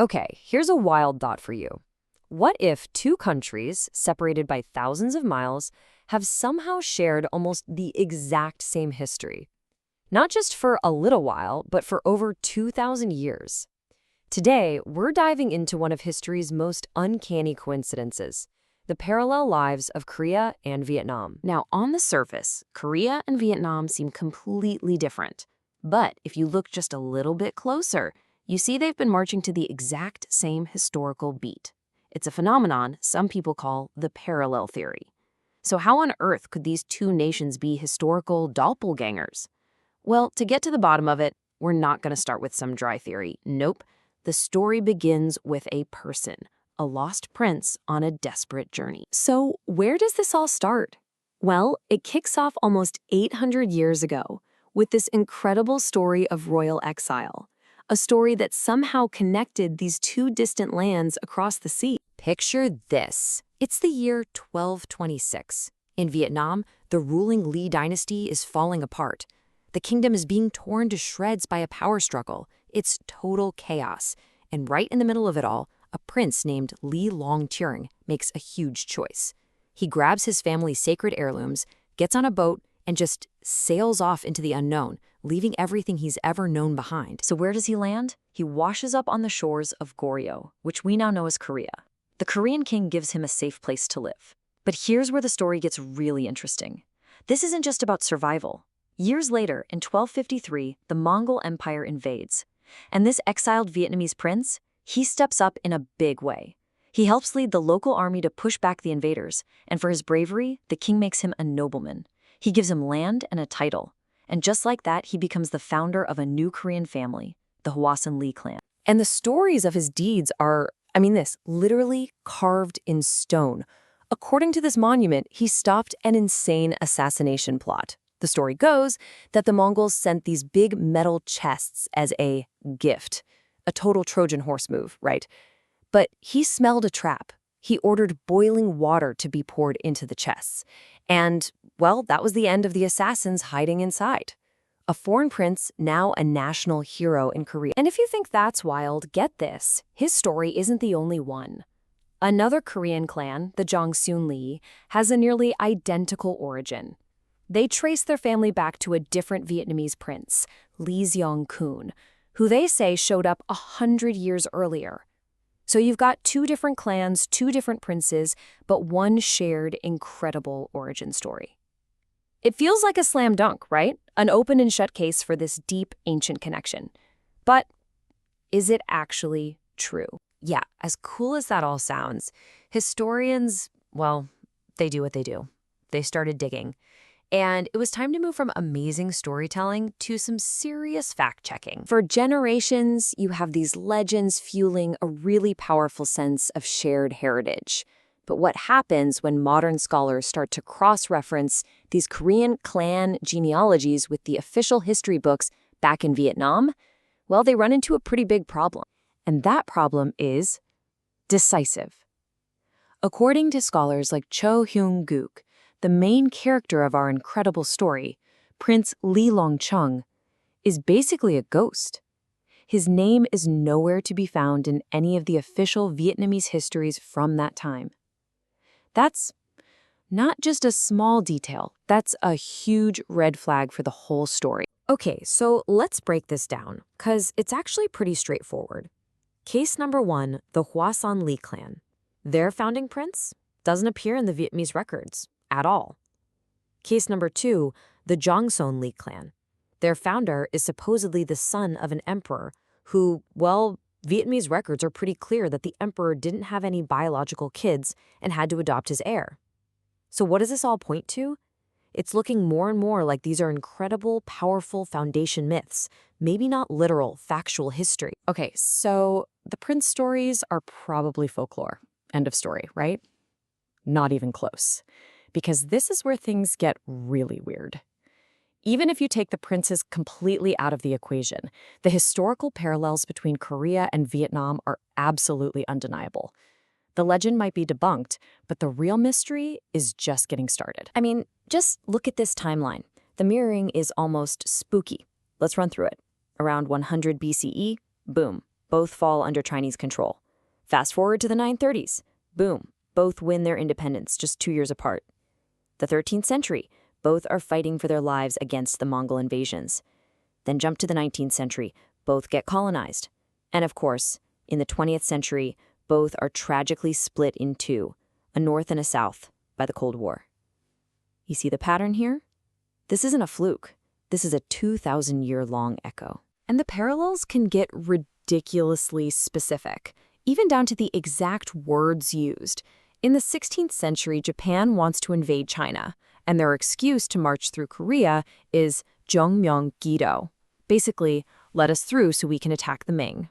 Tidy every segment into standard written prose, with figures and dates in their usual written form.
Okay, here's a wild thought for you. What if two countries, separated by thousands of miles, have somehow shared almost the exact same history? Not just for a little while, but for over 2,000 years. Today, we're diving into one of history's most uncanny coincidences, the parallel lives of Korea and Vietnam. Now, on the surface, Korea and Vietnam seem completely different. But if you look just a little bit closer, you see they've been marching to the exact same historical beat. It's a phenomenon some people call the parallel theory. So how on earth could these two nations be historical doppelgangers? Well, to get to the bottom of it, we're not going to start with some dry theory. Nope. The story begins with a person, a lost prince on a desperate journey. So where does this all start? Well, it kicks off almost 800 years ago with this incredible story of royal exile, a story that somehow connected these two distant lands across the sea. Picture this. It's the year 1226. In Vietnam, the ruling Ly dynasty is falling apart. The kingdom is being torn to shreds by a power struggle. It's total chaos. And right in the middle of it all, a prince named Ly Long Turing makes a huge choice. He grabs his family's sacred heirlooms, gets on a boat, and just sails off into the unknown, leaving everything he's ever known behind. So where does he land? He washes up on the shores of Goryeo, which we now know as Korea. The Korean king gives him a safe place to live. But here's where the story gets really interesting. This isn't just about survival. Years later, in 1253, the Mongol Empire invades. And this exiled Vietnamese prince, he steps up in a big way. He helps lead the local army to push back the invaders, and for his bravery, the king makes him a nobleman. He gives him land and a title. And just like that, he becomes the founder of a new Korean family, the Hwasun Lee clan. And the stories of his deeds are, literally carved in stone. According to this monument, he stopped an insane assassination plot. The story goes that the Mongols sent these big metal chests as a gift. A total Trojan horse move, right? But he smelled a trap. He ordered boiling water to be poured into the chests. And, well, that was the end of the assassins hiding inside. A foreign prince, now a national hero in Korea. And if you think that's wild, get this. His story isn't the only one. Another Korean clan, the Jongsun Lee, has a nearly identical origin. They trace their family back to a different Vietnamese prince, Lee Seong-kun, who they say showed up 100 years earlier. So you've got two different clans, two different princes, but one shared incredible origin story. It feels like a slam dunk, right? An open and shut case for this deep, ancient connection. But is it actually true? Yeah, as cool as that all sounds, historians, well, they do what they do. They started digging. And it was time to move from amazing storytelling to some serious fact-checking. For generations, you have these legends fueling a really powerful sense of shared heritage. But what happens when modern scholars start to cross-reference these Korean clan genealogies with the official history books back in Vietnam? Well, they run into a pretty big problem. And that problem is decisive. According to scholars like Cho Hyung-gook, the main character of our incredible story, Prince Ly Long Chung, is basically a ghost. His name is nowhere to be found in any of the official Vietnamese histories from that time. That's not just a small detail, that's a huge red flag for the whole story. Okay, so let's break this down, because it's actually pretty straightforward. Case number 1, the Hwasun Lee clan. Their founding prince doesn't appear in the Vietnamese records at all. Case number 2, the Jongsun Lee clan. Their founder is supposedly the son of an emperor who, well, Vietnamese records are pretty clear that the emperor didn't have any biological kids and had to adopt his heir. So what does this all point to? It's looking more and more like these are incredible, powerful foundation myths, maybe not literal, factual history. Okay, so the prince stories are probably folklore. End of story, right? Not even close. Because this is where things get really weird. Even if you take the princes completely out of the equation, the historical parallels between Korea and Vietnam are absolutely undeniable. The legend might be debunked, but the real mystery is just getting started. Just look at this timeline. The mirroring is almost spooky. Let's run through it. Around 100 BCE, boom, both fall under Chinese control. Fast forward to the 930s. Boom, both win their independence just 2 years apart. The 13th century, both are fighting for their lives against the Mongol invasions. Then jump to the 19th century, both get colonized. And of course, in the 20th century, both are tragically split in two, a north and a south, by the Cold War. You see the pattern here? This isn't a fluke. This is a 2,000-year-long echo. And the parallels can get ridiculously specific, even down to the exact words used. In the 16th century, Japan wants to invade China, and their excuse to march through Korea is Jongmyeong-gido. Basically, let us through so we can attack the Ming.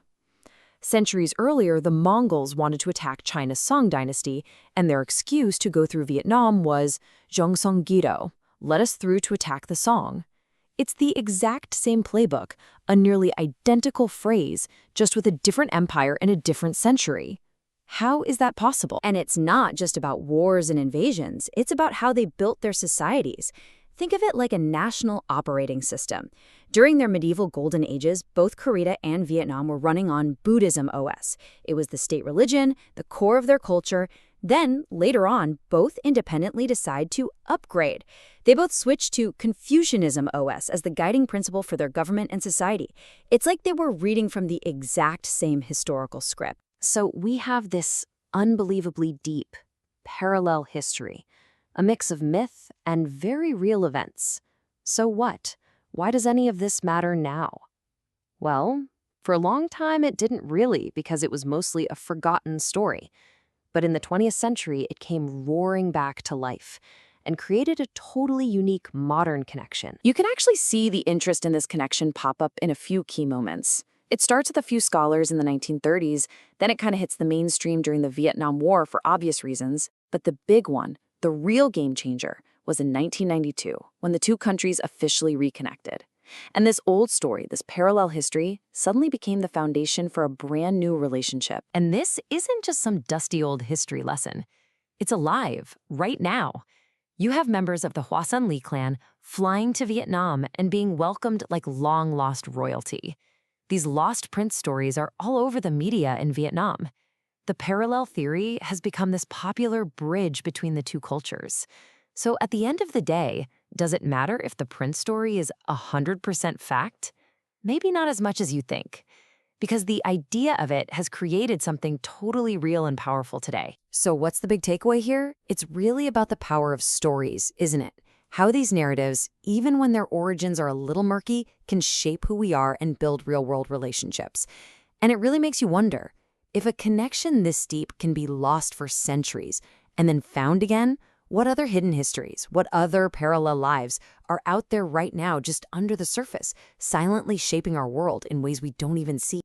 Centuries earlier, the Mongols wanted to attack China's Song dynasty, and their excuse to go through Vietnam was Jongsong-gido, let us through to attack the Song. It's the exact same playbook, a nearly identical phrase, just with a different empire and a different century. How is that possible? And it's not just about wars and invasions, it's about how they built their societies. Think of it like a national operating system. During their medieval golden ages, both Korea and Vietnam were running on Buddhism OS. It was the state religion, the core of their culture. Then, later on, both independently decide to upgrade. They both switched to Confucianism OS as the guiding principle for their government and society. It's like they were reading from the exact same historical script. So we have this unbelievably deep, parallel history, a mix of myth and very real events. So what? Why does any of this matter now? Well, for a long time it didn't really, because it was mostly a forgotten story. But in the 20th century, it came roaring back to life and created a totally unique modern connection. You can actually see the interest in this connection pop up in a few key moments. It starts with a few scholars in the 1930s, then it kind of hits the mainstream during the Vietnam War for obvious reasons, but the big one, the real game changer, was in 1992, when the two countries officially reconnected. And this old story, this parallel history, suddenly became the foundation for a brand new relationship. And this isn't just some dusty old history lesson. It's alive, right now. You have members of the Hua Li clan flying to Vietnam and being welcomed like long-lost royalty. These lost prince stories are all over the media in Vietnam. The parallel theory has become this popular bridge between the two cultures. So at the end of the day, does it matter if the prince story is 100% fact? Maybe not as much as you think, because the idea of it has created something totally real and powerful today. So what's the big takeaway here? It's really about the power of stories, isn't it? How these narratives, even when their origins are a little murky, can shape who we are and build real-world relationships. And it really makes you wonder, if a connection this deep can be lost for centuries and then found again, what other hidden histories, what other parallel lives are out there right now just under the surface, silently shaping our world in ways we don't even see?